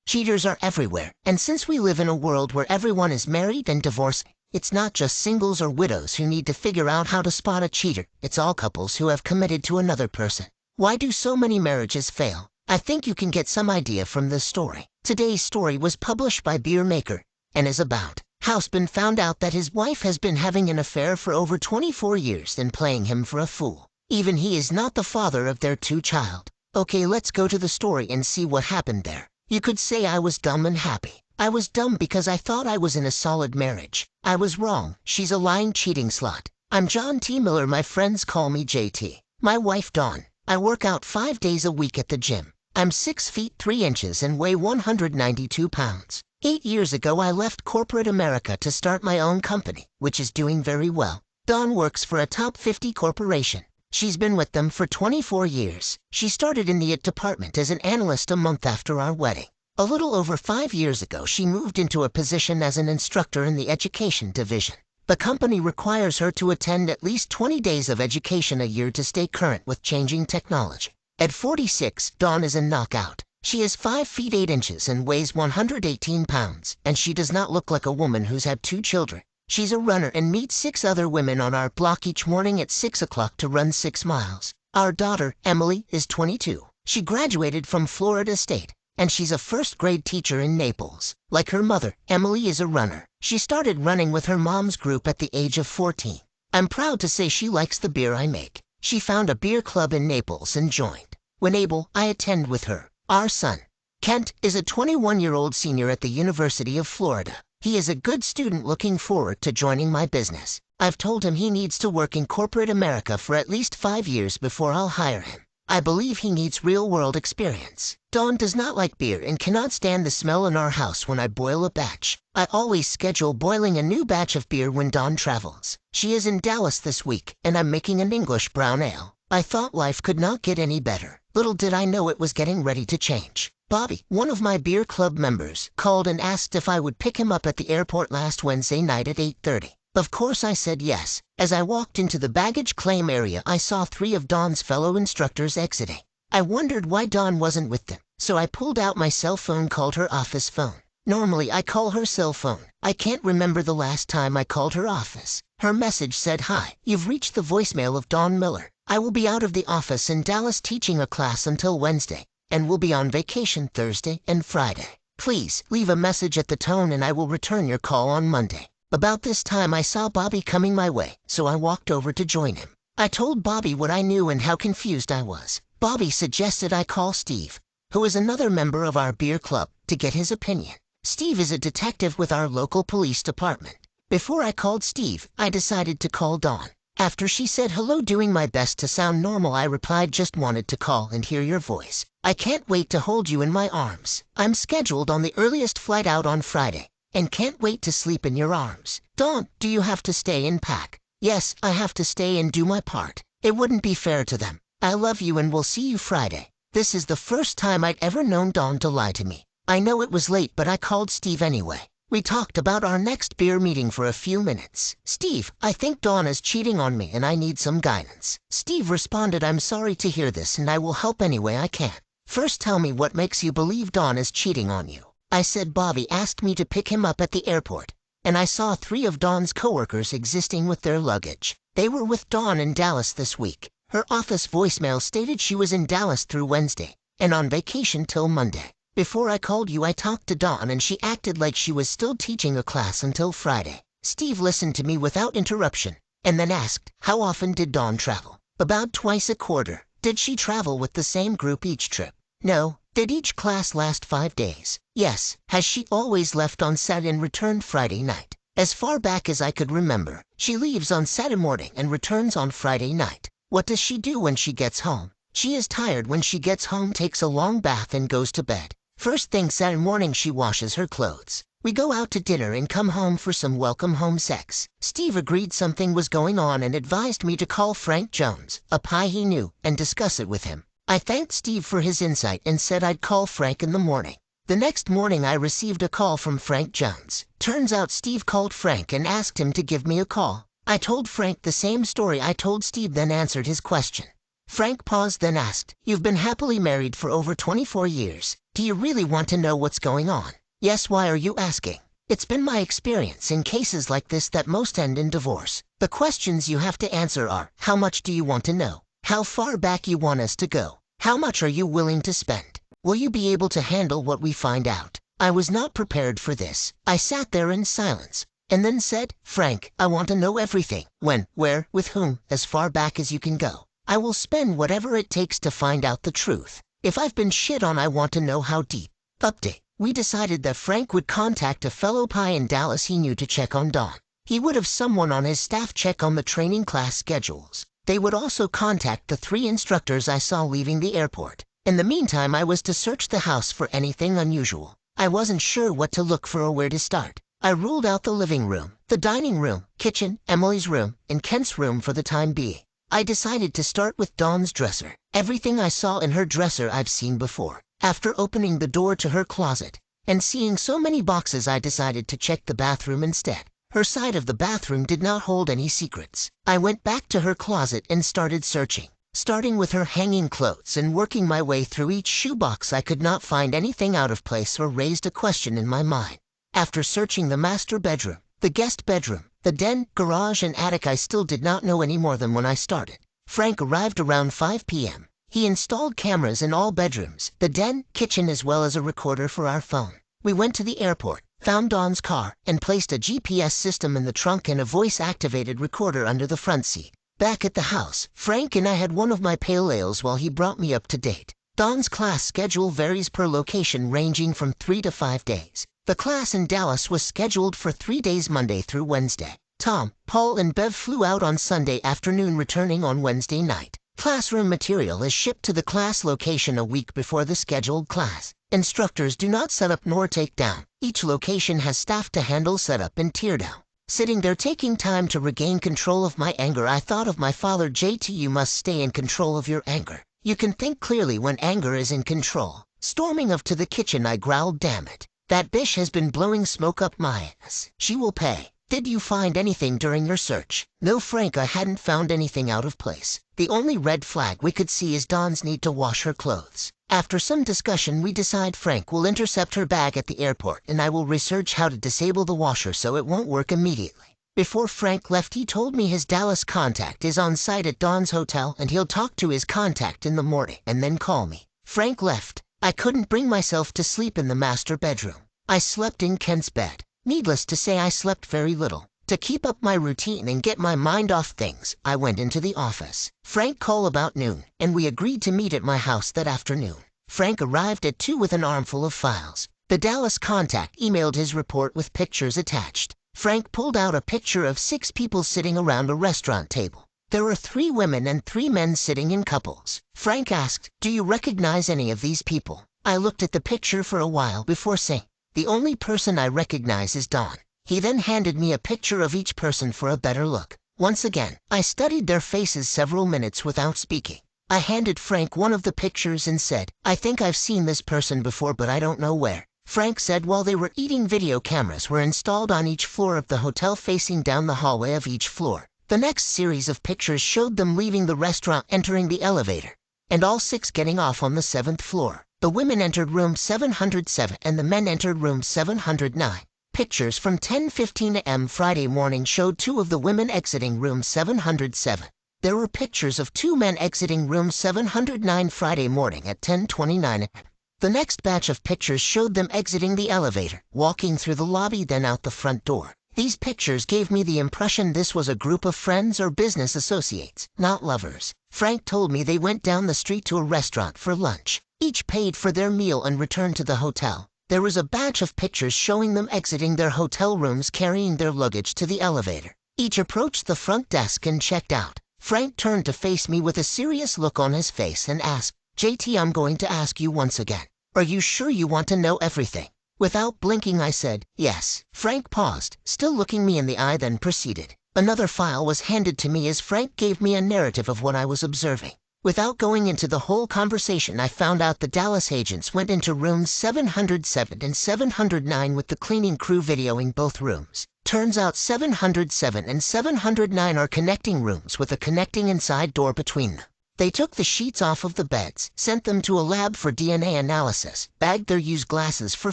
Cheaters are everywhere, and since we live in a world where everyone is married and divorced, it's not just singles or widows who need to figure out how to spot a cheater. It's all couples who have committed to another person. Why do so many marriages fail? I think you can get some idea from this story. Today's story was published by Beer Maker and is about husband found out that his wife has been having an affair for over 24 years and playing him for a fool. Even he is not the father of their child. Okay, let's go to the story and see what happened there. You could say I was dumb and happy. I was dumb because I thought I was in a solid marriage. I was wrong. She's a lying, cheating slut. I'm John T. Miller. My friends call me JT. My wife Dawn. I work out 5 days a week at the gym. I'm 6 feet 3 inches and weigh 192 pounds. 8 years ago I left corporate America to start my own company, which is doing very well. Dawn works for a top 50 corporation. She's been with them for 24 years. She started in the IT department as an analyst a month after our wedding. A little over 5 years ago she moved into a position as an instructor in the education division. The company requires her to attend at least 20 days of education a year to stay current with changing technology. At 46, Dawn is a knockout. She is 5 feet 8 inches and weighs 118 pounds, and she does not look like a woman who's had 2 children. She's a runner and meets 6 other women on our block each morning at 6 o'clock to run 6 miles. Our daughter, Emily, is 22. She graduated from Florida State, and she's a first-grade teacher in Naples. Like her mother, Emily is a runner. She started running with her mom's group at the age of 14. I'm proud to say she likes the beer I make. She found a beer club in Naples and joined. When able, I attend with her. Our son, Kent, is a 21-year-old senior at the University of Florida. He is a good student looking forward to joining my business. I've told him he needs to work in corporate America for at least 5 years before I'll hire him. I believe he needs real-world experience. Dawn does not like beer and cannot stand the smell in our house when I boil a batch. I always schedule boiling a new batch of beer when Dawn travels. She is in Dallas this week, and I'm making an English brown ale. I thought life could not get any better. Little did I know it was getting ready to change. Bobby, one of my beer club members, called and asked if I would pick him up at the airport last Wednesday night at 8:30. Of course I said yes. As I walked into the baggage claim area, I saw 3 of Dawn's fellow instructors exiting. I wondered why Dawn wasn't with them, so I pulled out my cell phone, called her office phone. Normally I call her cell phone. I can't remember the last time I called her office. Her message said, "Hi, you've reached the voicemail of Dawn Miller. I will be out of the office in Dallas teaching a class until Wednesday, and will be on vacation Thursday and Friday. Please leave a message at the tone and I will return your call on Monday." About this time I saw Bobby coming my way, so I walked over to join him. I told Bobby what I knew and how confused I was. Bobby suggested I call Steve, who is another member of our beer club, to get his opinion. Steve is a detective with our local police department. Before I called Steve, I decided to call Dawn. After she said hello, doing my best to sound normal, I replied, "Just wanted to call and hear your voice. I can't wait to hold you in my arms. I'm scheduled on the earliest flight out on Friday, and can't wait to sleep in your arms." "Dawn, do you have to stay and pack?" "Yes, I have to stay and do my part. It wouldn't be fair to them. I love you and will see you Friday." This is the first time I'd ever known Dawn to lie to me. I know it was late, but I called Steve anyway. We talked about our next beer meeting for a few minutes. "Steve, I think Dawn is cheating on me and I need some guidance." Steve responded, "I'm sorry to hear this and I will help any way I can. First, tell me what makes you believe Dawn is cheating on you." I said Bobby asked me to pick him up at the airport, and I saw 3 of Dawn's coworkers existing with their luggage. They were with Dawn in Dallas this week. Her office voicemail stated she was in Dallas through Wednesday and on vacation till Monday. Before I called you, I talked to Dawn and she acted like she was still teaching a class until Friday. Steve listened to me without interruption and then asked, "How often did Dawn travel?" "About twice a quarter." "Did she travel with the same group each trip?" "No." "Did each class last 5 days?" "Yes." "Has she always left on Saturday and returned Friday night?" "As far back as I could remember, she leaves on Saturday morning and returns on Friday night." "What does she do when she gets home?" "She is tired when she gets home, takes a long bath and goes to bed. First thing Saturday morning she washes her clothes. We go out to dinner and come home for some welcome home sex." Steve agreed something was going on and advised me to call Frank Jones, a pie he knew, and discuss it with him. I thanked Steve for his insight and said I'd call Frank in the morning. The next morning I received a call from Frank Jones. Turns out Steve called Frank and asked him to give me a call. I told Frank the same story I told Steve, then answered his question. Frank paused, then asked, "You've been happily married for over 24 years. Do you really want to know what's going on? Yes, why are you asking? It's been my experience in cases like this that most end in divorce. The questions you have to answer are, how much do you want to know? How far back you want us to go? How much are you willing to spend? Will you be able to handle what we find out? I was not prepared for this. I sat there in silence, and then said, Frank, I want to know everything. When, where, with whom, as far back as you can go. I will spend whatever it takes to find out the truth. If I've been shit on, I want to know how deep. Update. We decided that Frank would contact a fellow Pi in Dallas he knew to check on Dawn. He would have someone on his staff check on the training class schedules. They would also contact the 3 instructors I saw leaving the airport. In the meantime, I was to search the house for anything unusual. I wasn't sure what to look for or where to start. I ruled out the living room, the dining room, kitchen, Emily's room, and Kent's room for the time being. I decided to start with Dawn's dresser. Everything I saw in her dresser I've seen before. After opening the door to her closet and seeing so many boxes, I decided to check the bathroom instead. Her side of the bathroom did not hold any secrets. I went back to her closet and started searching, starting with her hanging clothes and working my way through each shoebox. I could not find anything out of place or raised a question in my mind. After searching the master bedroom, the guest bedroom, the den, garage, and attic, I still did not know any more than when I started. Frank arrived around 5 p.m. He installed cameras in all bedrooms, the den, kitchen, as well as a recorder for our phone. We went to the airport, found Dawn's car, and placed a GPS system in the trunk and a voice-activated recorder under the front seat. Back at the house, Frank and I had one of my pale ales while he brought me up to date. Dawn's class schedule varies per location, ranging from 3 to 5 days. The class in Dallas was scheduled for 3 days, Monday through Wednesday. Tom, Paul, and Bev flew out on Sunday afternoon, returning on Wednesday night. Classroom material is shipped to the class location a week before the scheduled class. Instructors do not set up nor take down. Each location has staff to handle setup and tear down. Sitting there taking time to regain control of my anger, I thought of my father. JT, you must stay in control of your anger. You can think clearly when anger is in control. Storming up to the kitchen, I growled, damn it. That bitch has been blowing smoke up my ass. She will pay. Did you find anything during your search? No, Frank, I hadn't found anything out of place. The only red flag we could see is Dawn's need to wash her clothes. After some discussion, we decide Frank will intercept her bag at the airport and I will research how to disable the washer so it won't work immediately. Before Frank left, he told me his Dallas contact is on site at Dawn's hotel and he'll talk to his contact in the morning and then call me. Frank left. I couldn't bring myself to sleep in the master bedroom. I slept in Kent's bed. Needless to say, I slept very little. To keep up my routine and get my mind off things, I went into the office. Frank called about noon, and we agreed to meet at my house that afternoon. Frank arrived at 2 with an armful of files. The Dallas contact emailed his report with pictures attached. Frank pulled out a picture of 6 people sitting around a restaurant table. There were 3 women and 3 men sitting in couples. Frank asked, do you recognize any of these people? I looked at the picture for a while before saying, the only person I recognize is Dawn. He then handed me a picture of each person for a better look. Once again, I studied their faces several minutes without speaking. I handed Frank one of the pictures and said, I think I've seen this person before, but I don't know where. Frank said while they were eating, video cameras were installed on each floor of the hotel facing down the hallway of each floor. The next series of pictures showed them leaving the restaurant, entering the elevator, and all 6 getting off on the 7th floor. The women entered room 707 and the men entered room 709. Pictures from 10:15 a.m. Friday morning showed 2 of the women exiting room 707. There were pictures of 2 men exiting room 709 Friday morning at 10:29 a.m. The next batch of pictures showed them exiting the elevator, walking through the lobby, then out the front door. These pictures gave me the impression this was a group of friends or business associates, not lovers. Frank told me they went down the street to a restaurant for lunch. Each paid for their meal and returned to the hotel. There was a batch of pictures showing them exiting their hotel rooms, carrying their luggage to the elevator. Each approached the front desk and checked out. Frank turned to face me with a serious look on his face and asked, JT, I'm going to ask you once again. Are you sure you want to know everything? Without blinking, I said, yes. Frank paused, still looking me in the eye, then proceeded. Another file was handed to me as Frank gave me a narrative of what I was observing. Without going into the whole conversation, I found out the Dallas agents went into rooms 707 and 709 with the cleaning crew videoing both rooms. Turns out 707 and 709 are connecting rooms with a connecting inside door between them. They took the sheets off of the beds, sent them to a lab for DNA analysis, bagged their used glasses for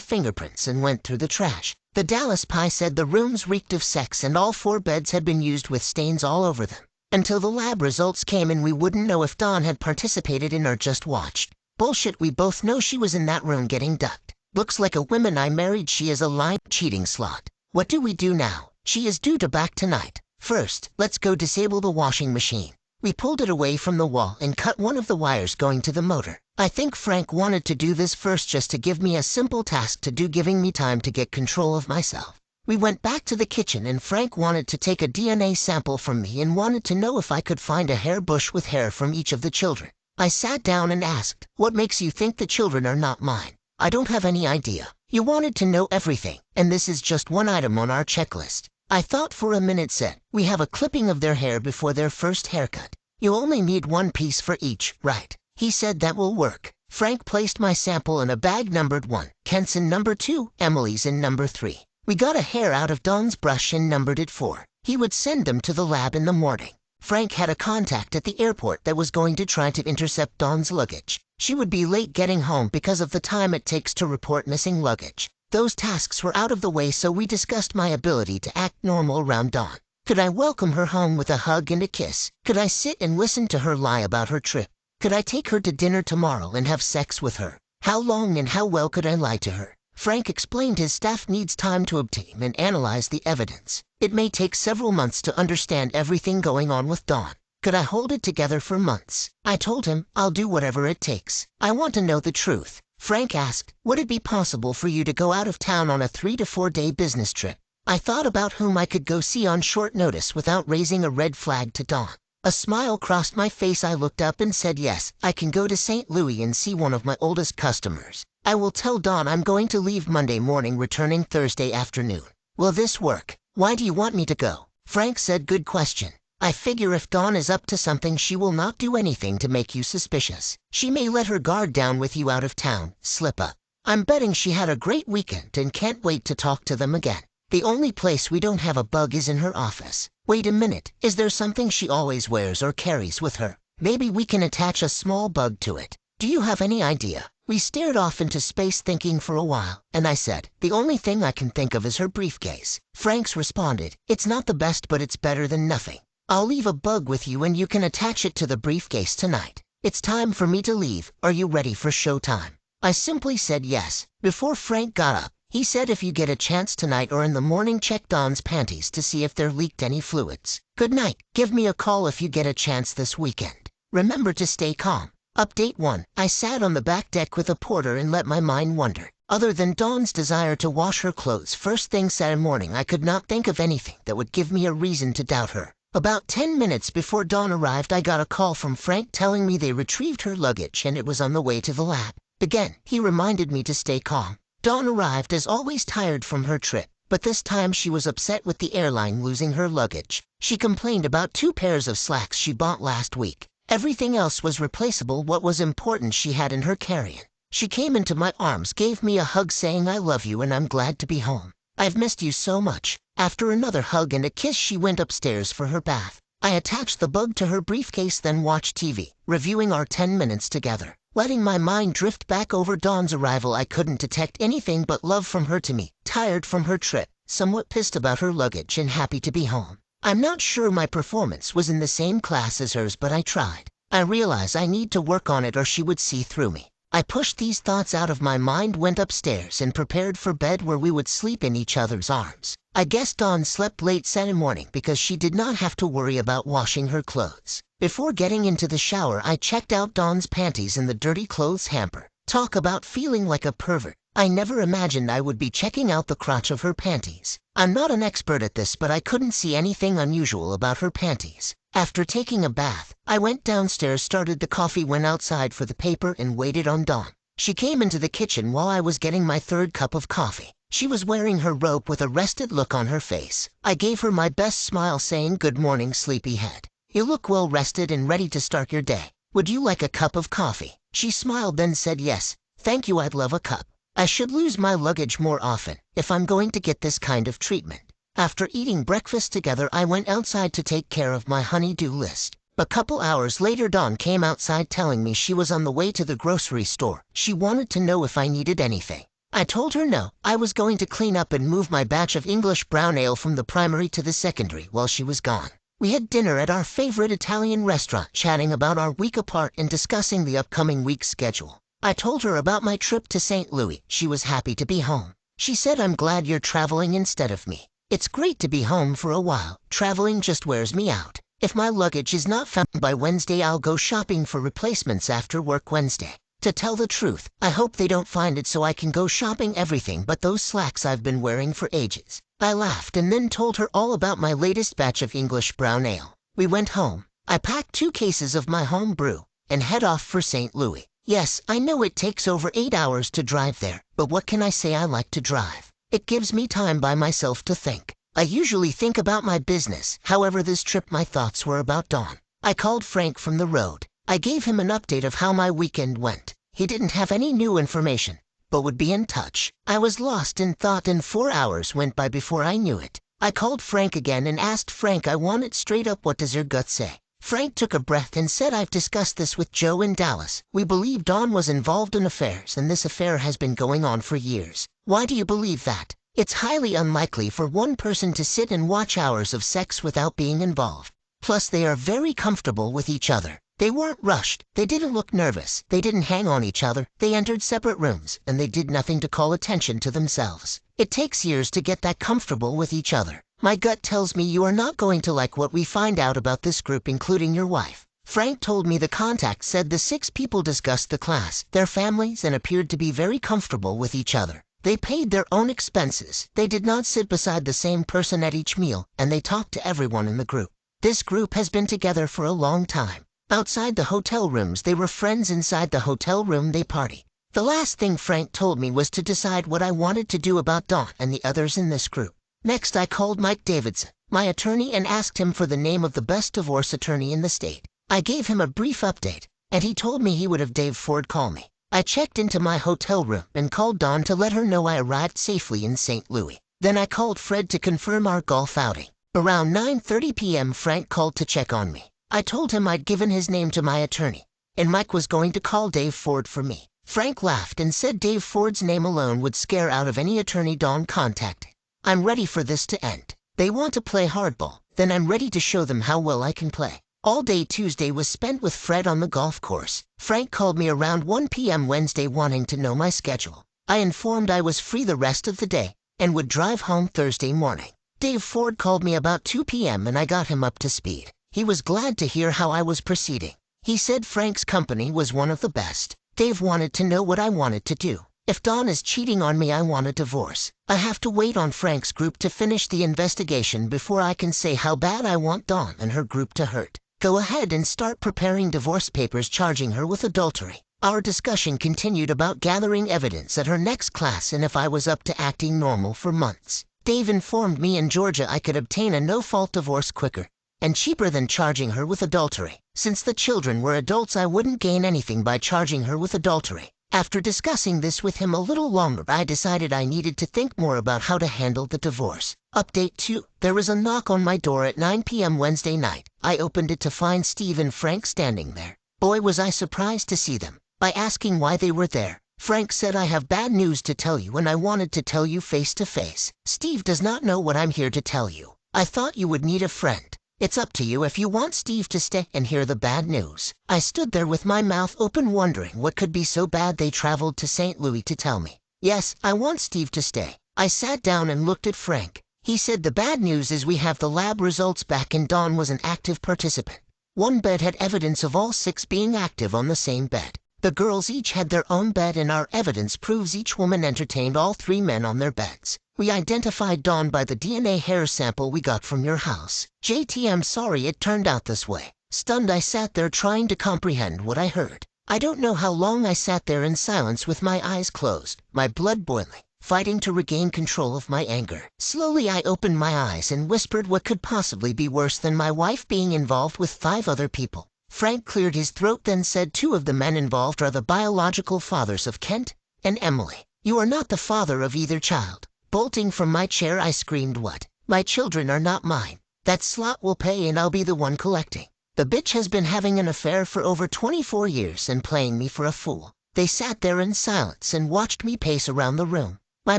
fingerprints, and went through the trash. The Dallas Pie said the rooms reeked of sex and all 4 beds had been used with stains all over them. Until the lab results came and we wouldn't know if Dawn had participated in or just watched. Bullshit, we both know she was in that room getting ducked. Looks like a woman I married. She is a lying, cheating slut. What do we do now? She is due to back tonight. First, let's go disable the washing machine. We pulled it away from the wall and cut one of the wires going to the motor. I think Frank wanted to do this first just to give me a simple task to do, giving me time to get control of myself. We went back to the kitchen and Frank wanted to take a DNA sample from me and wanted to know if I could find a hair bush with hair from each of the children. I sat down and asked, "What makes you think the children are not mine?" "I don't have any idea. You wanted to know everything, and this is just one item on our checklist." I thought for a minute, said, "We have a clipping of their hair before their first haircut. You only need 1 piece for each, right?" He said that will work. Frank placed my sample in a bag numbered 1, Kent's in number 2, Emily's in number 3. We got a hair out of Dawn's brush and numbered it 4. He would send them to the lab in the morning. Frank had a contact at the airport that was going to try to intercept Dawn's luggage. She would be late getting home because of the time it takes to report missing luggage. Those tasks were out of the way, so we discussed my ability to act normal around Dawn. Could I welcome her home with a hug and a kiss? Could I sit and listen to her lie about her trip? Could I take her to dinner tomorrow and have sex with her? How long and how well could I lie to her? Frank explained his staff needs time to obtain and analyze the evidence. It may take several months to understand everything going on with Dawn. Could I hold it together for months? I told him, I'll do whatever it takes. I want to know the truth. Frank asked, would it be possible for you to go out of town on a 3 to 4 day business trip? I thought about whom I could go see on short notice without raising a red flag to Dawn. A smile crossed my face. I looked up and said, yes, I can go to St. Louis and see one of my oldest customers. I will tell Dawn I'm going to leave Monday morning, returning Thursday afternoon. Will this work? Why do you want me to go? Frank said, good question. I figure if Dawn is up to something, she will not do anything to make you suspicious. She may let her guard down with you out of town, slip up. I'm betting she had a great weekend and can't wait to talk to them again. The only place we don't have a bug is in her office. Wait a minute, is there something she always wears or carries with her? Maybe we can attach a small bug to it. Do you have any idea? We stared off into space thinking for a while, and I said, the only thing I can think of is her briefcase. Franks responded, it's not the best, but it's better than nothing. I'll leave a bug with you and you can attach it to the briefcase tonight. It's time for me to leave. Are you ready for showtime? I simply said yes. Before Frank got up, he said if you get a chance tonight or in the morning, check Dawn's panties to see if there leaked any fluids. Good night. Give me a call if you get a chance this weekend. Remember to stay calm. Update 1. I sat on the back deck with a porter and let my mind wander. Other than Dawn's desire to wash her clothes first thing Saturday morning, I could not think of anything that would give me a reason to doubt her. About 10 minutes before Dawn arrived, I got a call from Frank telling me they retrieved her luggage and it was on the way to the lab. Again, he reminded me to stay calm. Dawn arrived as always, tired from her trip, but this time she was upset with the airline losing her luggage. She complained about 2 pairs of slacks she bought last week. Everything else was replaceable. What was important she had in her carry-on. She came into my arms, gave me a hug saying I love you and I'm glad to be home. I've missed you so much. After another hug and a kiss, she went upstairs for her bath. I attached the bug to her briefcase, then watched TV, reviewing our 10 minutes together. Letting my mind drift back over Dawn's arrival, I couldn't detect anything but love from her to me, tired from her trip, somewhat pissed about her luggage and happy to be home. I'm not sure my performance was in the same class as hers, but I tried. I realize I need to work on it or she would see through me. I pushed these thoughts out of my mind, went upstairs and prepared for bed where we would sleep in each other's arms. I guess Dawn slept late Saturday morning because she did not have to worry about washing her clothes. Before getting into the shower, I checked out Dawn's panties in the dirty clothes hamper. Talk about feeling like a pervert. I never imagined I would be checking out the crotch of her panties. I'm not an expert at this, but I couldn't see anything unusual about her panties. After taking a bath, I went downstairs, started the coffee, went outside for the paper, and waited on Dawn. She came into the kitchen while I was getting my 3rd cup of coffee. She was wearing her robe with a rested look on her face. I gave her my best smile saying, good morning, sleepyhead. You look well rested and ready to start your day. Would you like a cup of coffee? She smiled, then said, yes, thank you, I'd love a cup. I should lose my luggage more often if I'm going to get this kind of treatment. After eating breakfast together, I went outside to take care of my honey-do list. A couple hours later Dawn came outside telling me she was on the way to the grocery store. She wanted to know if I needed anything. I told her no, I was going to clean up and move my batch of English brown ale from the primary to the secondary while she was gone. We had dinner at our favorite Italian restaurant, chatting about our week apart and discussing the upcoming week's schedule. I told her about my trip to St. Louis. She was happy to be home. She said, "I'm glad you're traveling instead of me. It's great to be home for a while. Traveling just wears me out. If my luggage is not found by Wednesday, I'll go shopping for replacements after work Wednesday. To tell the truth, I hope they don't find it so I can go shopping everything but those slacks I've been wearing for ages." I laughed and then told her all about my latest batch of English brown ale. We went home. I packed 2 cases of my home brew and head off for St. Louis. Yes, I know it takes over 8 hours to drive there, but what can I say? I like to drive. It gives me time by myself to think. I usually think about my business. However, this trip my thoughts were about Dawn. I called Frank from the road. I gave him an update of how my weekend went. He didn't have any new information, but would be in touch. I was lost in thought and 4 hours went by before I knew it. I called Frank again and asked Frank, I want it straight up, what does your gut say? Frank took a breath and said, I've discussed this with Joe in Dallas. We believe Dawn was involved in affairs, and this affair has been going on for years. Why do you believe that? It's highly unlikely for one person to sit and watch hours of sex without being involved. Plus, they are very comfortable with each other. They weren't rushed. They didn't look nervous. They didn't hang on each other. They entered separate rooms, and they did nothing to call attention to themselves. It takes years to get that comfortable with each other. My gut tells me you are not going to like what we find out about this group, including your wife. Frank told me the contact said the 6 people discussed the class, their families, and appeared to be very comfortable with each other. They paid their own expenses. They did not sit beside the same person at each meal, and they talked to everyone in the group. This group has been together for a long time. Outside the hotel rooms, they were friends. Inside the hotel room, they party. The last thing Frank told me was to decide what I wanted to do about Dawn and the others in this group. Next, I called Mike Davidson, my attorney, and asked him for the name of the best divorce attorney in the state. I gave him a brief update, and he told me he would have Dave Ford call me. I checked into my hotel room and called Dawn to let her know I arrived safely in St. Louis. Then I called Fred to confirm our golf outing. Around 9:30 p.m., Frank called to check on me. I told him I'd given his name to my attorney, and Mike was going to call Dave Ford for me. Frank laughed and said Dave Ford's name alone would scare out of any attorney Dawn contacted. I'm ready for this to end. They want to play hardball, then I'm ready to show them how well I can play. All day Tuesday was spent with Fred on the golf course. Frank called me around 1 p.m. Wednesday wanting to know my schedule. I informed I was free the rest of the day and would drive home Thursday morning. Dave Ford called me about 2 p.m. and I got him up to speed. He was glad to hear how I was proceeding. He said Frank's company was one of the best. Dave wanted to know what I wanted to do. If Dawn is cheating on me, I want a divorce. I have to wait on Frank's group to finish the investigation before I can say how bad I want Dawn and her group to hurt. Go ahead and start preparing divorce papers charging her with adultery. Our discussion continued about gathering evidence at her next class and if I was up to acting normal for months. Dave informed me in Georgia I could obtain a no-fault divorce quicker and cheaper than charging her with adultery. Since the children were adults, I wouldn't gain anything by charging her with adultery. After discussing this with him a little longer, I decided I needed to think more about how to handle the divorce. Update 2. There was a knock on my door at 9 p.m. Wednesday night. I opened it to find Steve and Frank standing there. Boy, was I surprised to see them. By asking why they were there, Frank said, I have bad news to tell you and I wanted to tell you face to face. Steve does not know what I'm here to tell you. I thought you would need a friend. It's up to you if you want Steve to stay and hear the bad news. I stood there with my mouth open wondering what could be so bad they traveled to St. Louis to tell me. Yes, I want Steve to stay. I sat down and looked at Frank. He said the bad news is we have the lab results back and Dawn was an active participant. One bed had evidence of all 6 being active on the same bed. The girls each had their own bed and our evidence proves each woman entertained all 3 men on their beds. We identified Dawn by the DNA hair sample we got from your house. JT, I'm sorry it turned out this way. Stunned, I sat there trying to comprehend what I heard. I don't know how long I sat there in silence with my eyes closed, my blood boiling, fighting to regain control of my anger. Slowly I opened my eyes and whispered what could possibly be worse than my wife being involved with 5 other people. Frank cleared his throat, then said 2 of the men involved are the biological fathers of Kent and Emily. You are not the father of either child. Bolting from my chair, I screamed, what? My children are not mine. That slot will pay and I'll be the one collecting. The bitch has been having an affair for over 24 years and playing me for a fool. They sat there in silence and watched me pace around the room. My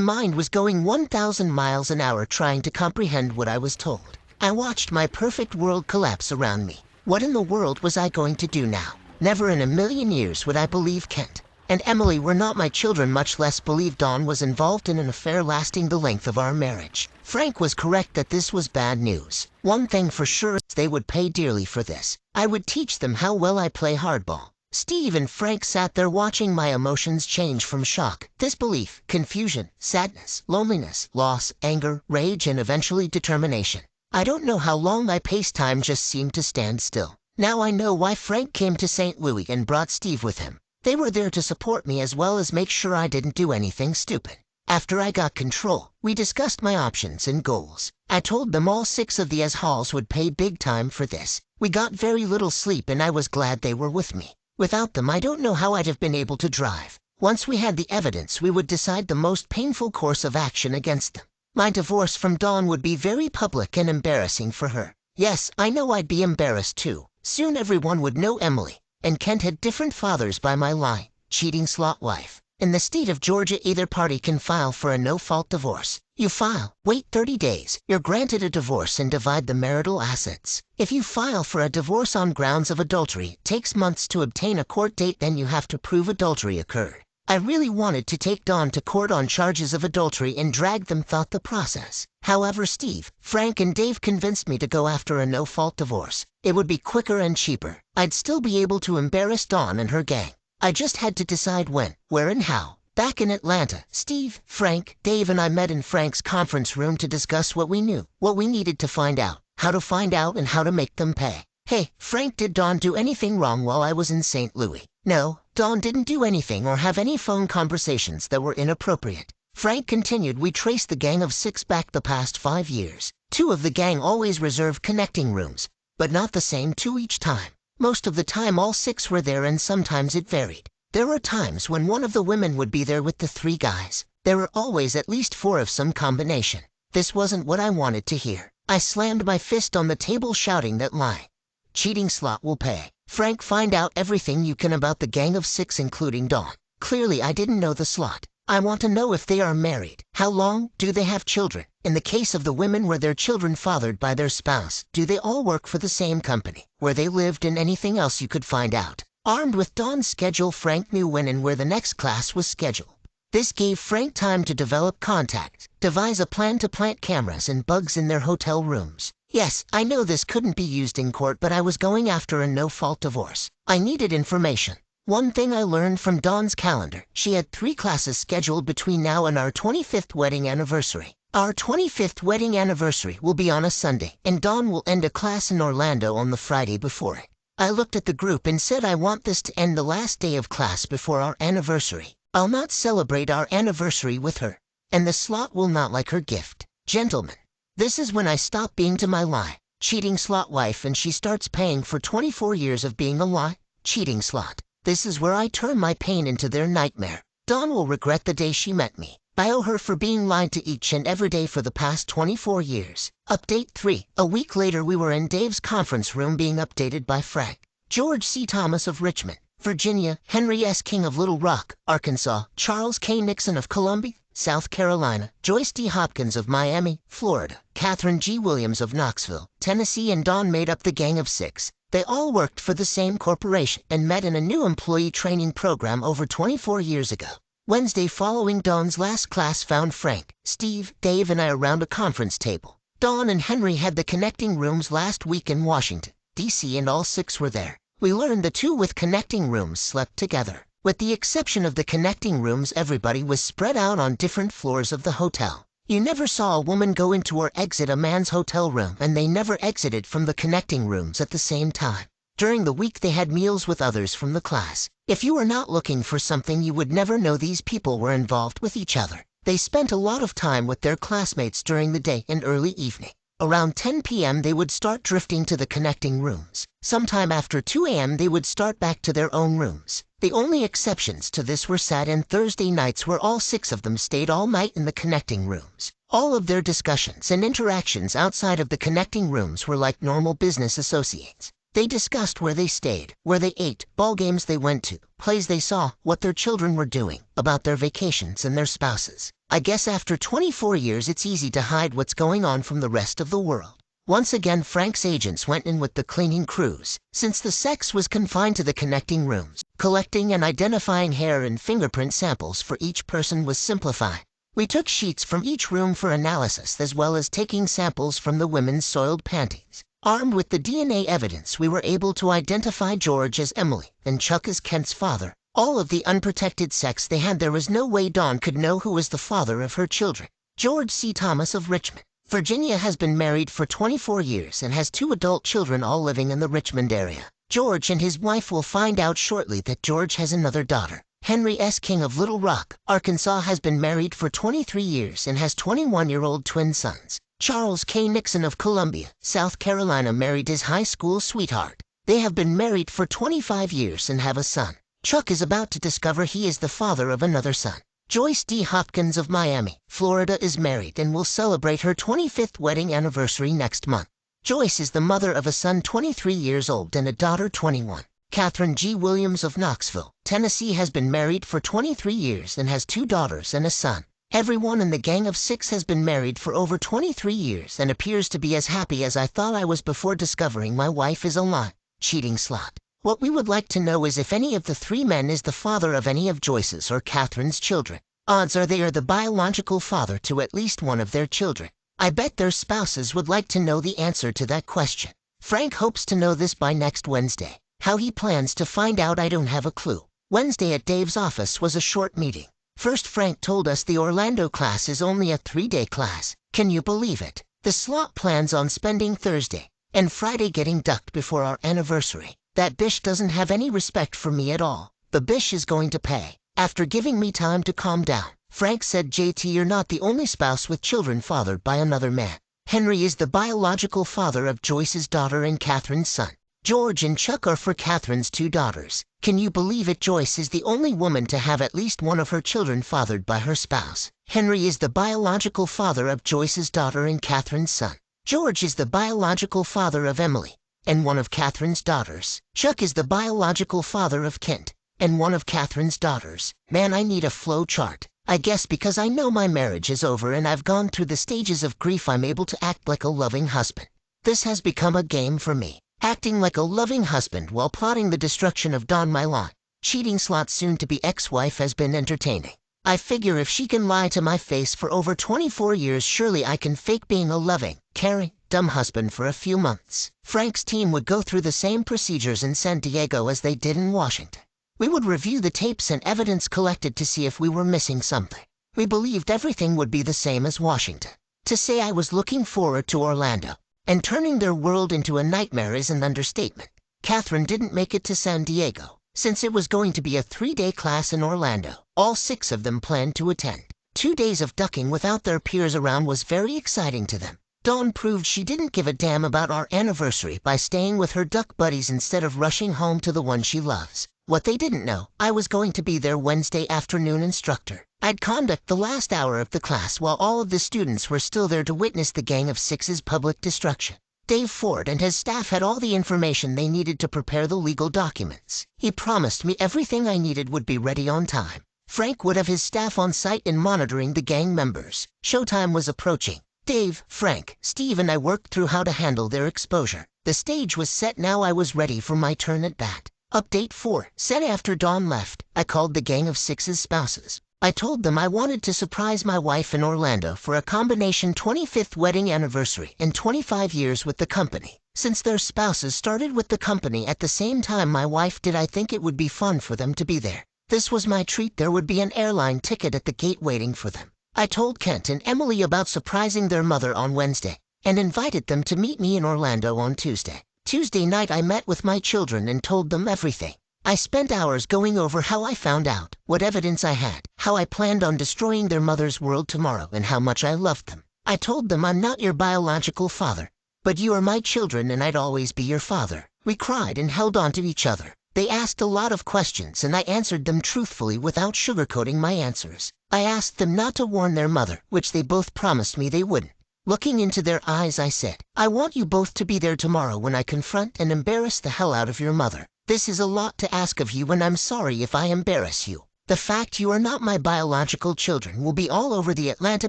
mind was going 1,000 miles an hour trying to comprehend what I was told. I watched my perfect world collapse around me. What in the world was I going to do now? Never in a million years would I believe Kent and Emily were not my children, much less believe Dawn was involved in an affair lasting the length of our marriage. Frank was correct that this was bad news. One thing for sure, they would pay dearly for this. I would teach them how well I play hardball. Steve and Frank sat there watching my emotions change from shock, disbelief, confusion, sadness, loneliness, loss, anger, rage, and eventually determination. I don't know how long my pace time just seemed to stand still. Now I know why Frank came to St. Louis and brought Steve with him. They were there to support me as well as make sure I didn't do anything stupid. After I got control, we discussed my options and goals. I told them all 6 of the halls would pay big time for this. We got very little sleep and I was glad they were with me. Without them, I don't know how I'd have been able to drive. Once we had the evidence, we would decide the most painful course of action against them. My divorce from Dawn would be very public and embarrassing for her. Yes, I know I'd be embarrassed too. Soon everyone would know Emily and Kent had different fathers by my line, cheating slot wife. In the state of Georgia, either party can file for a no-fault divorce. You file, wait 30 days, you're granted a divorce and divide the marital assets. If you file for a divorce on grounds of adultery, it takes months to obtain a court date, then you have to prove adultery occurred. I really wanted to take Dawn to court on charges of adultery and drag them through the process. However, Steve, Frank, and Dave convinced me to go after a no-fault divorce. It would be quicker and cheaper. I'd still be able to embarrass Dawn and her gang. I just had to decide when, where, and how. Back in Atlanta, Steve, Frank, Dave, and I met in Frank's conference room to discuss what we knew, what we needed to find out, how to find out, and how to make them pay. Hey, Frank, did Dawn do anything wrong while I was in St. Louis? No, Dawn didn't do anything or have any phone conversations that were inappropriate. Frank continued. We traced the gang of 6 back the past 5 years. 2 of the gang always reserved connecting rooms, but not the same 2 each time. Most of the time all 6 were there and sometimes it varied. There were times when one of the women would be there with the 3 guys. There were always at least 4 of some combination. This wasn't what I wanted to hear. I slammed my fist on the table shouting that lie. Cheating slot will pay. Frank, find out everything you can about the gang of 6 including Dawn. Clearly I didn't know the slot. I want to know if they are married. How long? Do they have children? In the case of the women, were their children fathered by their spouse? Do they all work for the same company? Where they lived and anything else you could find out. Armed with Dawn's schedule, Frank knew when and where the next class was scheduled. This gave Frank time to develop contacts, devise a plan to plant cameras and bugs in their hotel rooms. Yes, I know this couldn't be used in court, but I was going after a no-fault divorce. I needed information. One thing I learned from Dawn's calendar, she had 3 classes scheduled between now and our 25th wedding anniversary. Our 25th wedding anniversary will be on a Sunday, and Dawn will end a class in Orlando on the Friday before it. I looked at the group and said I want this to end the last day of class before our anniversary. I'll not celebrate our anniversary with her, and the slot will not like her gift. Gentlemen, this is when I stop being to my lie, cheating slot wife, and she starts paying for 24 years of being a lie, cheating slot. This is where I turn my pain into their nightmare. Dawn will regret the day she met me. I owe her for being lied to each and every day for the past 24 years. Update 3. A week later, we were in Dave's conference room being updated by Frank. George C. Thomas of Richmond, Virginia, Henry S. King of Little Rock, Arkansas, Charles K. Nixon of Columbia, South Carolina, Joyce D. Hopkins of Miami, Florida, Catherine G. Williams of Knoxville, Tennessee, and Dawn made up the gang of 6. They all worked for the same corporation and met in a new employee training program over 24 years ago. Wednesday following Dawn's last class found Frank, Steve, Dave, and I around a conference table. Dawn and Henry had the connecting rooms last week in Washington, D.C., and all 6 were there. We learned the 2 with connecting rooms slept together. With the exception of the connecting rooms, everybody was spread out on different floors of the hotel. You never saw a woman go into or exit a man's hotel room, and they never exited from the connecting rooms at the same time. During the week they had meals with others from the class. If you were not looking for something, you would never know these people were involved with each other. They spent a lot of time with their classmates during the day and early evening. Around 10 p.m. they would start drifting to the connecting rooms. Sometime after 2 a.m. they would start back to their own rooms. The only exceptions to this were Saturday and Thursday nights, where all 6 of them stayed all night in the connecting rooms. All of their discussions and interactions outside of the connecting rooms were like normal business associates. They discussed where they stayed, where they ate, ball games they went to, plays they saw, what their children were doing, about their vacations and their spouses. I guess after 24 years it's easy to hide what's going on from the rest of the world. Once again Frank's agents went in with the cleaning crews. Since the sex was confined to the connecting rooms, collecting and identifying hair and fingerprint samples for each person was simplified. We took sheets from each room for analysis as well as taking samples from the women's soiled panties. Armed with the DNA evidence, we were able to identify George as Emily and Chuck as Kent's father. All of the unprotected sex they had, there was no way Dawn could know who was the father of her children. George C. Thomas of Richmond, Virginia has been married for 24 years and has 2 adult children all living in the Richmond area. George and his wife will find out shortly that George has another daughter. Henry S. King of Little Rock, Arkansas has been married for 23 years and has 21-year-old twin sons. Charles K. Nixon of Columbia, South Carolina married his high school sweetheart. They have been married for 25 years and have a son. Chuck is about to discover he is the father of another son. Joyce D. Hopkins of Miami, Florida is married and will celebrate her 25th wedding anniversary next month. Joyce is the mother of a son 23 years old and a daughter 21. Catherine G. Williams of Knoxville, Tennessee has been married for 23 years and has 2 daughters and a son. Everyone in the gang of 6 has been married for over 23 years and appears to be as happy as I thought I was before discovering my wife is a lying, cheating slut. What we would like to know is if any of the 3 men is the father of any of Joyce's or Catherine's children. Odds are they are the biological father to at least one of their children. I bet their spouses would like to know the answer to that question. Frank hopes to know this by next Wednesday. How he plans to find out, I don't have a clue. Wednesday at Dave's office was a short meeting. First, Frank told us the Orlando class is only a 3-day class. Can you believe it? The slot plans on spending Thursday and Friday getting ducked before our anniversary. That bish doesn't have any respect for me at all. The bish is going to pay. After giving me time to calm down, Frank said, JT, you're not the only spouse with children fathered by another man. Henry is the biological father of Joyce's daughter and Catherine's son. George and Chuck are for Catherine's 2 daughters. Can you believe it? Joyce is the only woman to have at least one of her children fathered by her spouse. Henry is the biological father of Joyce's daughter and Catherine's son. George is the biological father of Emily and one of Catherine's daughters. Chuck is the biological father of Kent and one of Catherine's daughters. Man, I need a flow chart. I guess because I know my marriage is over and I've gone through the stages of grief, I'm able to act like a loving husband. This has become a game for me. Acting like a loving husband while plotting the destruction of Dawn, my long, cheating slut soon-to-be ex-wife, has been entertaining. I figure if she can lie to my face for over 24 years, surely I can fake being a loving, caring, dumb husband for a few months. Frank's team would go through the same procedures in San Diego as they did in Washington. We would review the tapes and evidence collected to see if we were missing something. We believed everything would be the same as Washington. To say I was looking forward to Orlando and turning their world into a nightmare is an understatement. Catherine didn't make it to San Diego, since it was going to be a 3-day class in Orlando. All 6 of them planned to attend. 2 days of ducking without their peers around was very exciting to them. Dawn proved she didn't give a damn about our anniversary by staying with her duck buddies instead of rushing home to the one she loves. What they didn't know, I was going to be their Wednesday afternoon instructor. I'd conduct the last hour of the class while all of the students were still there to witness the Gang of 6's public destruction. Dave Ford and his staff had all the information they needed to prepare the legal documents. He promised me everything I needed would be ready on time. Frank would have his staff on site and monitoring the gang members. Showtime was approaching. Dave, Frank, Steve and I worked through how to handle their exposure. The stage was set now. I was ready for my turn at bat. Update 4. Said after Dawn left, I called the Gang of 6's spouses. I told them I wanted to surprise my wife in Orlando for a combination 25th wedding anniversary and 25 years with the company. Since their spouses started with the company at the same time my wife did, I think it would be fun for them to be there. This was my treat. There would be an airline ticket at the gate waiting for them. I told Kent and Emily about surprising their mother on Wednesday and invited them to meet me in Orlando on Tuesday. Tuesday night I met with my children and told them everything. I spent hours going over how I found out, what evidence I had, how I planned on destroying their mother's world tomorrow, and how much I loved them. I told them I'm not your biological father, but you are my children and I'd always be your father. We cried and held on to each other. They asked a lot of questions and I answered them truthfully without sugarcoating my answers. I asked them not to warn their mother, which they both promised me they wouldn't. Looking into their eyes, I said, I want you both to be there tomorrow when I confront and embarrass the hell out of your mother. This is a lot to ask of you, and I'm sorry if I embarrass you. The fact you are not my biological children will be all over the Atlanta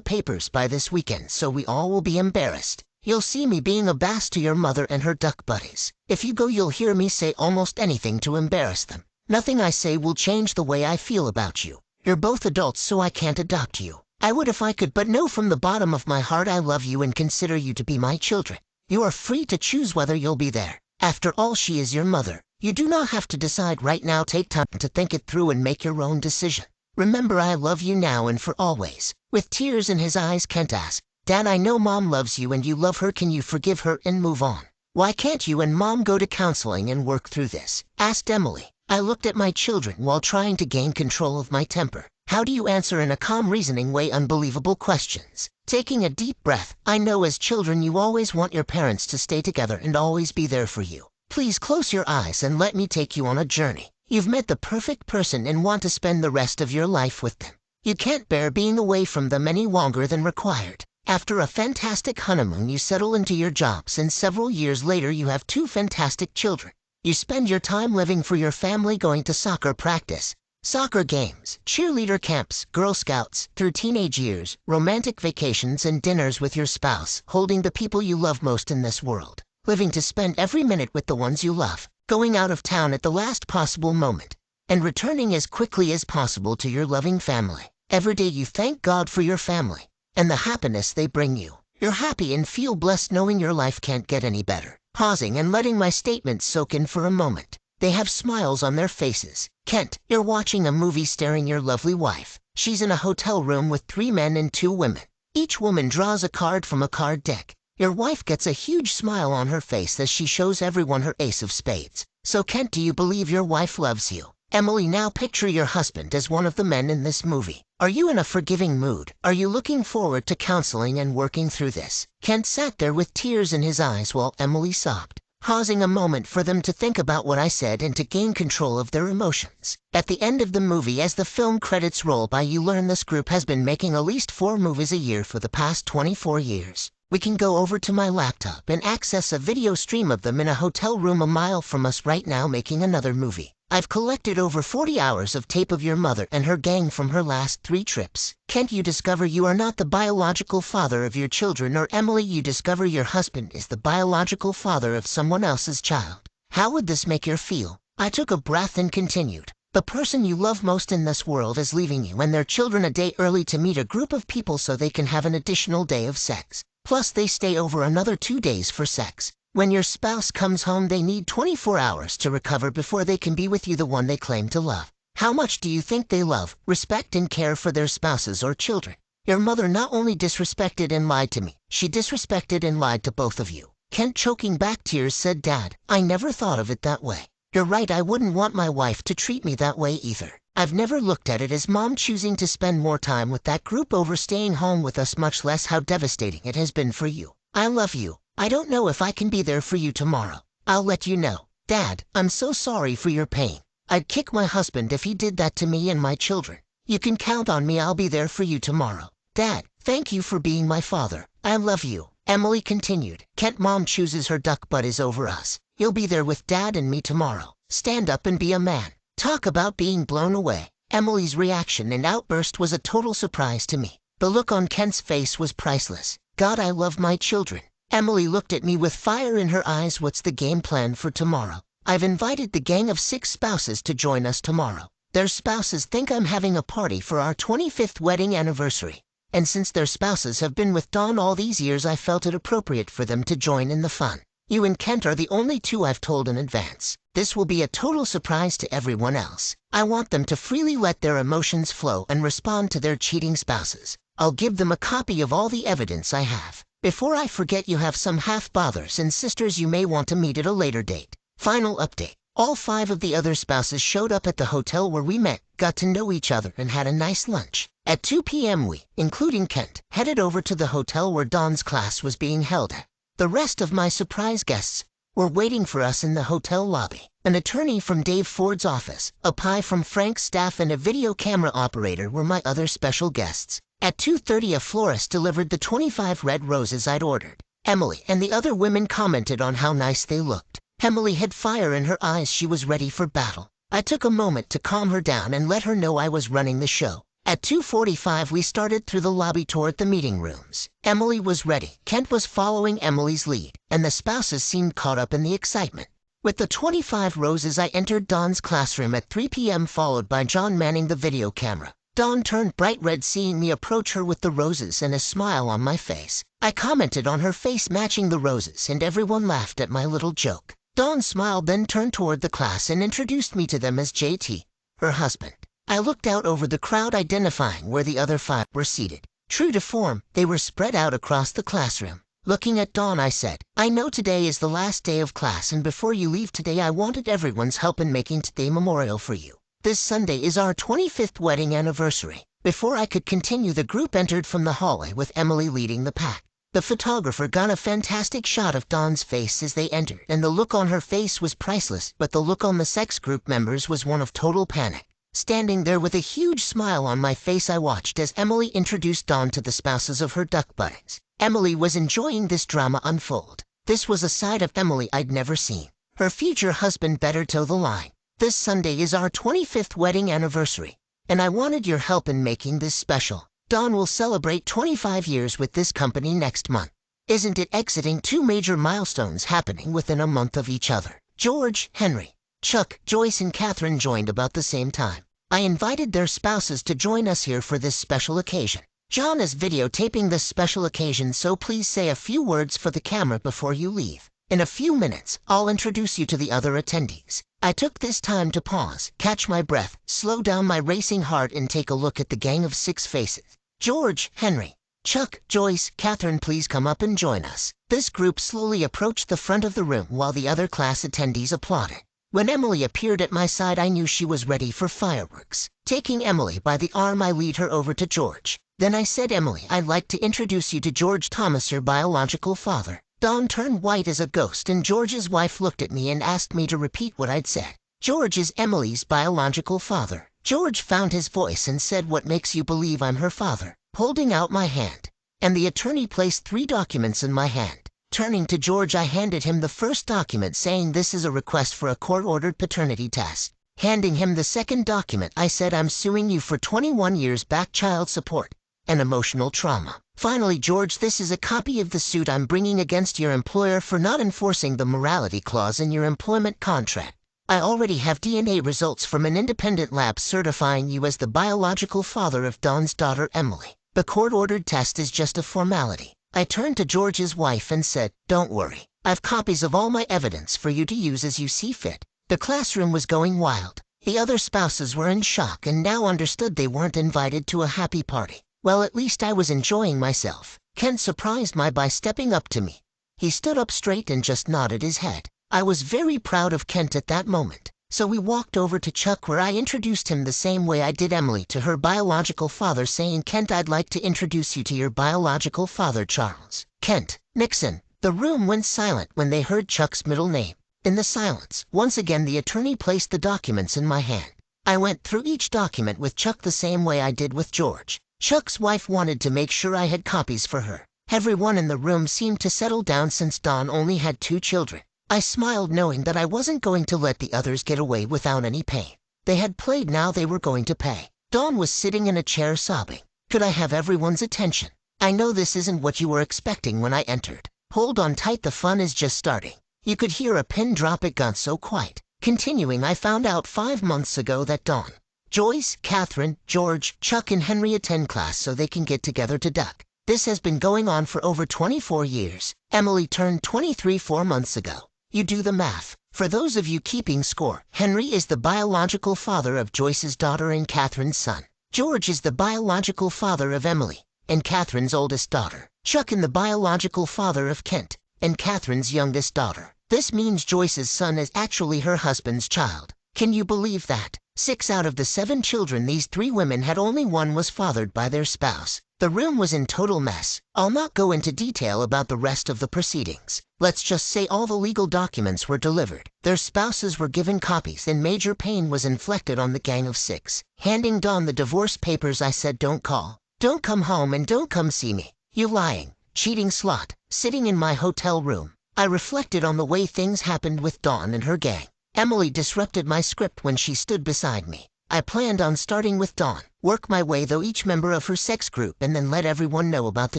papers by this weekend, so we all will be embarrassed. You'll see me being a bass to your mother and her duck buddies. If you go, you'll hear me say almost anything to embarrass them. Nothing I say will change the way I feel about you. You're both adults, so I can't adopt you. I would if I could, but no, from the bottom of my heart I love you and consider you to be my children. You are free to choose whether you'll be there. After all, she is your mother. You do not have to decide right now. Take time to think it through and make your own decision. Remember, I love you now and for always. With tears in his eyes, Kent asked, Dad, I know Mom loves you and you love her. Can you forgive her and move on? Why can't you and Mom go to counseling and work through this? Asked Emily. I looked at my children while trying to gain control of my temper. How do you answer in a calm, reasoning way unbelievable questions? Taking a deep breath, I know as children you always want your parents to stay together and always be there for you. Please close your eyes and let me take you on a journey. You've met the perfect person and want to spend the rest of your life with them. You can't bear being away from them any longer than required. After a fantastic honeymoon, you settle into your jobs, and several years later you have 2 fantastic children. You spend your time living for your family, going to soccer practice, soccer games, cheerleader camps, Girl Scouts, through teenage years, romantic vacations and dinners with your spouse, holding the people you love most in this world, living to spend every minute with the ones you love, going out of town at the last possible moment, and returning as quickly as possible to your loving family. Every day you thank God for your family and the happiness they bring you. You're happy and feel blessed knowing your life can't get any better. Pausing and letting my statements soak in for a moment. They have smiles on their faces. Kent, you're watching a movie staring your lovely wife. She's in a hotel room with 3 men and 2 women. Each woman draws a card from a card deck. Your wife gets a huge smile on her face as she shows everyone her ace of spades. So Kent, do you believe your wife loves you? Emily, now picture your husband as one of the men in this movie. Are you in a forgiving mood? Are you looking forward to counseling and working through this? Kent sat there with tears in his eyes while Emily sobbed, pausing a moment for them to think about what I said and to gain control of their emotions. At the end of the movie, as the film credits roll by, you learn this group has been making at least 4 movies a year for the past 24 years. We can go over to my laptop and access a video stream of them in a hotel room a mile from us right now making another movie. I've collected over 40 hours of tape of your mother and her gang from her last 3 trips. Kent, you discover you are not the biological father of your children, or Emily, you discover your husband is the biological father of someone else's child. How would this make you feel? I took a breath and continued. The person you love most in this world is leaving you and their children a day early to meet a group of people so they can have an additional day of sex. Plus they stay over another 2 days for sex. When your spouse comes home, they need 24 hours to recover before they can be with you, the one they claim to love. How much do you think they love, respect, and care for their spouses or children? Your mother not only disrespected and lied to me, she disrespected and lied to both of you. Kent, choking back tears, said, Dad, I never thought of it that way. You're right, I wouldn't want my wife to treat me that way either. I've never looked at it as Mom choosing to spend more time with that group over staying home with us, much less how devastating it has been for you. I love you. I don't know if I can be there for you tomorrow. I'll let you know. Dad, I'm so sorry for your pain. I'd kick my husband if he did that to me and my children. You can count on me. I'll be there for you tomorrow. Dad, thank you for being my father. I love you. Emily continued. Kent, Mom chooses her duck buddies over us. You'll be there with Dad and me tomorrow. Stand up and be a man. Talk about being blown away. Emily's reaction and outburst was a total surprise to me. The look on Kent's face was priceless. God, I love my children. Emily looked at me with fire in her eyes. What's the game plan for tomorrow? I've invited the gang of 6 spouses to join us tomorrow. Their spouses think I'm having a party for our 25th wedding anniversary. And since their spouses have been with Dawn all these years, I felt it appropriate for them to join in the fun. You and Kent are the only 2 I've told in advance. This will be a total surprise to everyone else. I want them to freely let their emotions flow and respond to their cheating spouses. I'll give them a copy of all the evidence I have. Before I forget, you have some half-brothers and sisters you may want to meet at a later date. Final update. All 5 of the other spouses showed up at the hotel where we met, got to know each other, and had a nice lunch. At 2 p.m. we, including Kent, headed over to the hotel where Dawn's class was being held at. The rest of my surprise guests were waiting for us in the hotel lobby. An attorney from Dave Ford's office, a pie from Frank's staff, and a video camera operator were my other special guests. At 2:30 a florist delivered the 25 red roses I'd ordered. Emily and the other women commented on how nice they looked. Emily had fire in her eyes. She was ready for battle. I took a moment to calm her down and let her know I was running the show. At 2:45 we started through the lobby toward the meeting rooms. Emily was ready. Kent was following Emily's lead, and the spouses seemed caught up in the excitement. With the 25 roses I entered Dawn's classroom at 3 p.m. followed by John manning the video camera. Dawn turned bright red seeing me approach her with the roses and a smile on my face. I commented on her face matching the roses and everyone laughed at my little joke. Dawn smiled, then turned toward the class and introduced me to them as JT, her husband. I looked out over the crowd identifying where the other 5 were seated. True to form, they were spread out across the classroom. Looking at Dawn I said, I know today is the last day of class and before you leave today I wanted everyone's help in making today memorial for you. This Sunday is our 25th wedding anniversary. Before I could continue the group entered from the hallway with Emily leading the pack. The photographer got a fantastic shot of Dawn's face as they entered and the look on her face was priceless, but the look on the sex group members was one of total panic. Standing there with a huge smile on my face I watched as Emily introduced Dawn to the spouses of her duck buttons. Emily was enjoying this drama unfold. This was a side of Emily I'd never seen. Her future husband better toe the line. This Sunday is our 25th wedding anniversary, and I wanted your help in making this special. Dawn will celebrate 25 years with this company next month. Isn't it exciting? 2 major milestones happening within a month of each other. George, Henry, Chuck, Joyce and Catherine joined about the same time. I invited their spouses to join us here for this special occasion. John is videotaping this special occasion, so please say a few words for the camera before you leave. In a few minutes, I'll introduce you to the other attendees. I took this time to pause, catch my breath, slow down my racing heart and take a look at the gang of 6 faces. George, Henry, Chuck, Joyce, Catherine, please come up and join us. This group slowly approached the front of the room while the other class attendees applauded. When Emily appeared at my side I knew she was ready for fireworks. Taking Emily by the arm I lead her over to George. Then I said, Emily, I'd like to introduce you to George Thomas, your biological father. Dawn turned white as a ghost and George's wife looked at me and asked me to repeat what I'd said. George is Emily's biological father. George found his voice and said, what makes you believe I'm her father? Holding out my hand. And the attorney placed 3 documents in my hand. Turning to George I handed him the first document saying this is a request for a court-ordered paternity test. Handing him the second document I said I'm suing you for 21 years back child support and emotional trauma. Finally, George, this is a copy of the suit I'm bringing against your employer for not enforcing the morality clause in your employment contract. I already have DNA results from an independent lab certifying you as the biological father of Dawn's daughter Emily. The court-ordered test is just a formality. I turned to George's wife and said, don't worry. I've copies of all my evidence for you to use as you see fit. The classroom was going wild. The other spouses were in shock and now understood they weren't invited to a happy party. Well, at least I was enjoying myself. Kent surprised me by stepping up to me. He stood up straight and just nodded his head. I was very proud of Kent at that moment. So we walked over to Chuck where I introduced him the same way I did Emily to her biological father, saying, Kent, I'd like to introduce you to your biological father, Charles Kent Nixon. The room went silent when they heard Chuck's middle name. In the silence, once again the attorney placed the documents in my hand. I went through each document with Chuck the same way I did with George. Chuck's wife wanted to make sure I had copies for her. Everyone in the room seemed to settle down since Dawn only had 2 children. I smiled knowing that I wasn't going to let the others get away without any pain. They had played, now they were going to pay. Dawn was sitting in a chair sobbing. Could I have everyone's attention? I know this isn't what you were expecting when I entered. Hold on tight, the fun is just starting. You could hear a pin drop, it got so quiet. Continuing, I found out 5 months ago that Dawn, Joyce, Catherine, George, Chuck and Henry attend class so they can get together to duck. This has been going on for over 24 years. Emily turned 23 4 months ago. You do the math. For those of you keeping score, Henry is the biological father of Joyce's daughter and Catherine's son. George is the biological father of Emily and Catherine's oldest daughter. Chuck is the biological father of Kent and Catherine's youngest daughter. This means Joyce's son is actually her husband's child. Can you believe that? 6 out of the 7 children these 3 women had, only 1 was fathered by their spouse. The room was in total mess. I'll not go into detail about the rest of the proceedings. Let's just say all the legal documents were delivered. Their spouses were given copies and major pain was inflicted on the gang of 6. Handing Dawn the divorce papers I said, don't call Don't come home and don't come see me. You lying, cheating slut, sitting in my hotel room. I reflected on the way things happened with Dawn and her gang. Emily disrupted my script when she stood beside me. I planned on starting with Dawn, work my way through each member of her sex group and then let everyone know about the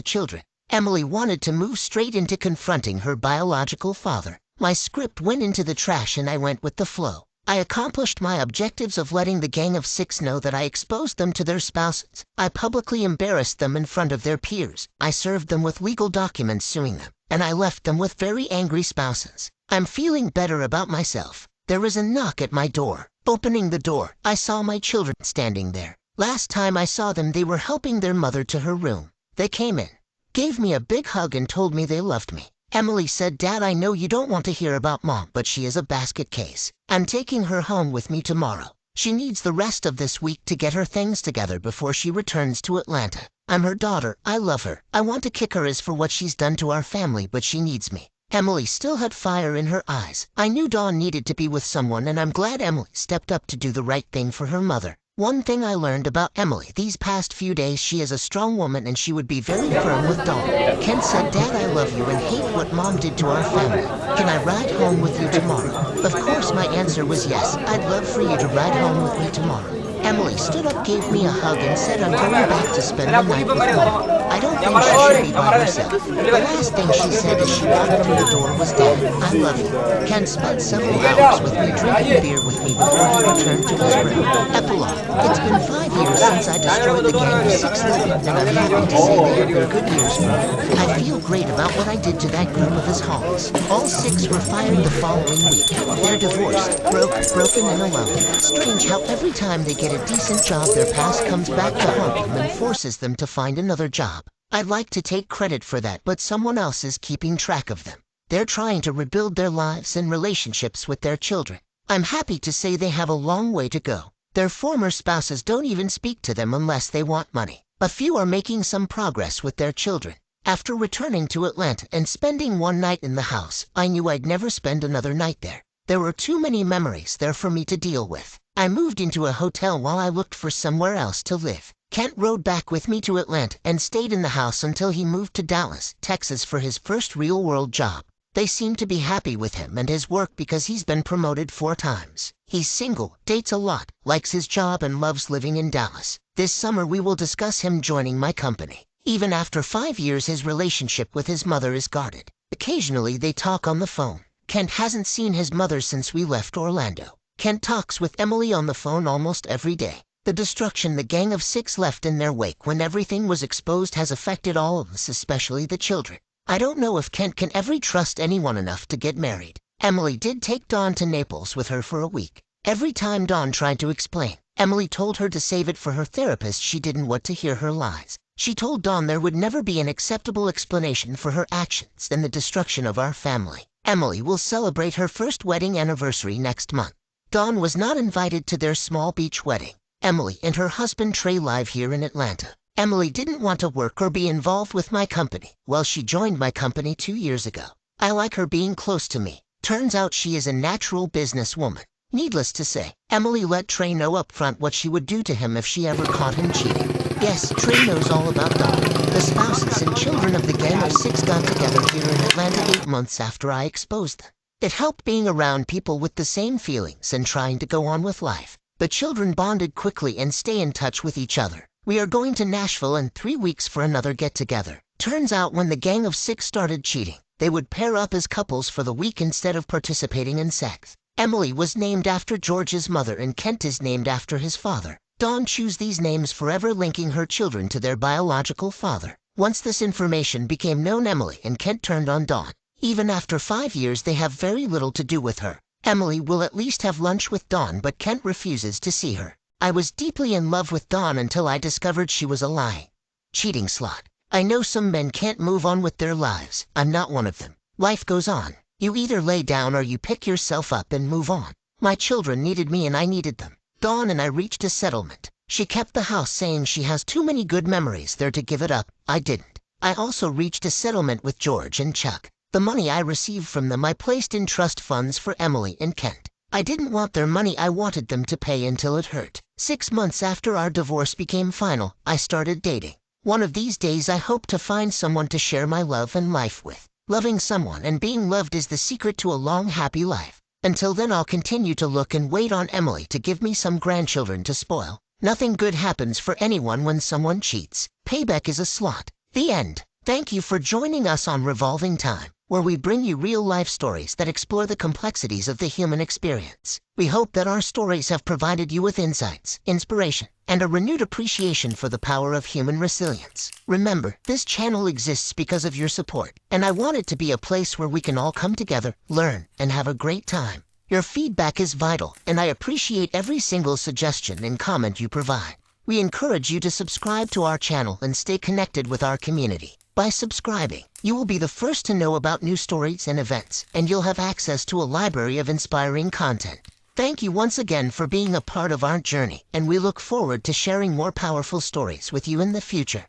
children. Emily wanted to move straight into confronting her biological father. My script went into the trash and I went with the flow. I accomplished my objectives of letting the gang of 6 know that I exposed them to their spouses. I publicly embarrassed them in front of their peers. I served them with legal documents suing them, and I left them with very angry spouses. I'm feeling better about myself. There was a knock at my door. Opening the door, I saw my children standing there. Last time I saw them, they were helping their mother to her room. They came in, gave me a big hug and told me they loved me. Emily said, "Dad, I know you don't want to hear about Mom, but she is a basket case. I'm taking her home with me tomorrow. She needs the rest of this week to get her things together before she returns to Atlanta. I'm her daughter. I love her. I want to kick her as for what she's done to our family, but she needs me." Emily still had fire in her eyes. I knew Dawn needed to be with someone, and I'm glad Emily stepped up to do the right thing for her mother. One thing I learned about Emily these past few days, she is a strong woman and she would be very firm with Dawn. Kent said, "Dad, I love you and hate what Mom did to our family. Can I ride home with you tomorrow?" Of course my answer was yes. I'd love for you to ride home with me tomorrow. Emily stood up, gave me a hug and said, "I'm going back to spend the night with Mom." I don't think she should be by herself. The last thing she said as she walked through the door was, "Dad, I love you." Kent spent several hours with me drinking beer with me before he returned to his room. Epilogue. It's been 5 years since I destroyed the gang of 6 living, and I'm happy to say they have been good years for me. I feel great about what I did to that group of his homies. All 6 were fired the following week. They're divorced, broken and alone. Strange how every time they get a decent job, their past comes back to haunt them and forces them to find another job. I'd like to take credit for that, but someone else is keeping track of them. They're trying to rebuild their lives and relationships with their children. I'm happy to say they have a long way to go. Their former spouses don't even speak to them unless they want money. A few are making some progress with their children. After returning to Atlanta and spending one night in the house, I knew I'd never spend another night there. There were too many memories there for me to deal with. I moved into a hotel while I looked for somewhere else to live. Kent rode back with me to Atlanta and stayed in the house until he moved to Dallas, Texas for his first real-world job. They seem to be happy with him and his work because he's been promoted 4 times. He's single, dates a lot, likes his job and loves living in Dallas. This summer we will discuss him joining my company. Even after 5 years, his relationship with his mother is guarded. Occasionally they talk on the phone. Kent hasn't seen his mother since we left Orlando. Kent talks with Emily on the phone almost every day. The destruction the gang of 6 left in their wake when everything was exposed has affected all of us, especially the children. I don't know if Kent can ever trust anyone enough to get married. Emily did take Dawn to Naples with her for a week. Every time Dawn tried to explain, Emily told her to save it for her therapist. She didn't want to hear her lies. She told Dawn there would never be an acceptable explanation for her actions and the destruction of our family. Emily will celebrate her first wedding anniversary next month. Dawn was not invited to their small beach wedding. Emily and her husband Trey live here in Atlanta. Emily didn't want to work or be involved with my company. Well, she joined my company 2 years ago. I like her being close to me. Turns out she is a natural businesswoman. Needless to say, Emily let Trey know up front what she would do to him if she ever caught him cheating. Yes, Trey knows all about Dawn. The spouses and children of the gang of 6 got together here in Atlanta 8 months after I exposed them. It helped being around people with the same feelings and trying to go on with life. The children bonded quickly and stay in touch with each other. We are going to Nashville in 3 weeks for another get-together. Turns out when the gang of 6 started cheating, they would pair up as couples for the week instead of participating in sex. Emily was named after George's mother and Kent is named after his father. Dawn chose these names forever, linking her children to their biological father. Once this information became known, Emily and Kent turned on Dawn. Even after 5 years, they have very little to do with her. Emily will at least have lunch with Dawn, but Kent refuses to see her. I was deeply in love with Dawn until I discovered she was a lying, cheating slut. I know some men can't move on with their lives. I'm not one of them. Life goes on. You either lay down or you pick yourself up and move on. My children needed me and I needed them. Dawn and I reached a settlement. She kept the house, saying she has too many good memories there to give it up. I didn't. I also reached a settlement with George and Chuck. The money I received from them I placed in trust funds for Emily and Kent. I didn't want their money, I wanted them to pay until it hurt. 6 months after our divorce became final, I started dating. One of these days I hope to find someone to share my love and life with. Loving someone and being loved is the secret to a long, happy life. Until then, I'll continue to look and wait on Emily to give me some grandchildren to spoil. Nothing good happens for anyone when someone cheats. Payback is a slot. The end. Thank you for joining us on Revolving Time, where we bring you real-life stories that explore the complexities of the human experience. We hope that our stories have provided you with insights, inspiration, and a renewed appreciation for the power of human resilience. Remember, this channel exists because of your support, and I want it to be a place where we can all come together, learn, and have a great time. Your feedback is vital, and I appreciate every single suggestion and comment you provide. We encourage you to subscribe to our channel and stay connected with our community. By subscribing, you will be the first to know about new stories and events, and you'll have access to a library of inspiring content. Thank you once again for being a part of our journey, and we look forward to sharing more powerful stories with you in the future.